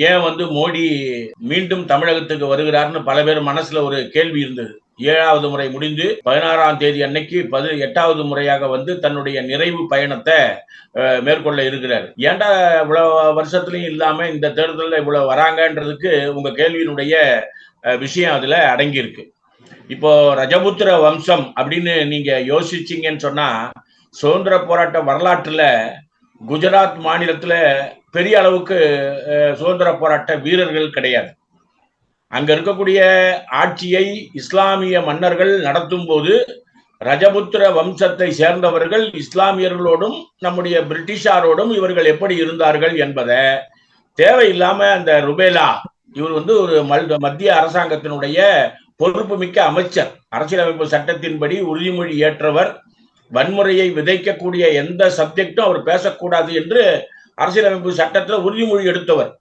ஏன் மோடி மீண்டும் தமிழகத்துக்கு வருகிறார்னு பல பேர் மனசுல ஒரு கேள்வி இருந்தது. 7வது முறை முடிந்து 16ஆம் தேதி அன்னைக்கு 8வது முறையாக தன்னுடைய நிறைவு பயணத்தை மேற்கொள்ள இருக்கிறார். ஏன்டா இவ்வளவு வருஷத்துலயும் இல்லாம இந்த தேர்தலில் இவ்வளவு வராங்கன்றதுக்கு உங்க கேள்வியினுடைய விஷயம் அதுல அடங்கி இருக்கு. இப்போ ரஜபுத்திர வம்சம் அப்படின்னு நீங்க யோசிச்சீங்கன்னு சொன்னா, சுதந்திர போராட்ட வரலாற்றுல குஜராத் மாநிலத்துல பெரிய அளவுக்கு சுதந்திர போராட்ட வீரர்கள் கிடையாது. அங்க இருக்கக்கூடிய ஆட்சியை இஸ்லாமிய மன்னர்கள் நடத்தும் போது ரஜபுத்திர வம்சத்தை சேர்ந்தவர்கள் இஸ்லாமியர்களோடும் நம்முடைய பிரிட்டிஷாரோடும் இவர்கள் எப்படி இருந்தார்கள் என்பதை தேவையில்லாம அந்த ருபேலா இவர் ஒரு மத்திய அரசாங்கத்தினுடைய பொறுப்பு மிக்க அமைச்சர், அரசியலமைப்பு சட்டத்தின்படி உறுதிமொழி ஏற்றவர், வன்முறையை விதைக்கக்கூடிய எந்த சப்ஜெக்டும் அவர் பேசக்கூடாது என்று அரசியலமைப்பு சட்டத்தில் உறுதிமொழி எடுத்தவர்.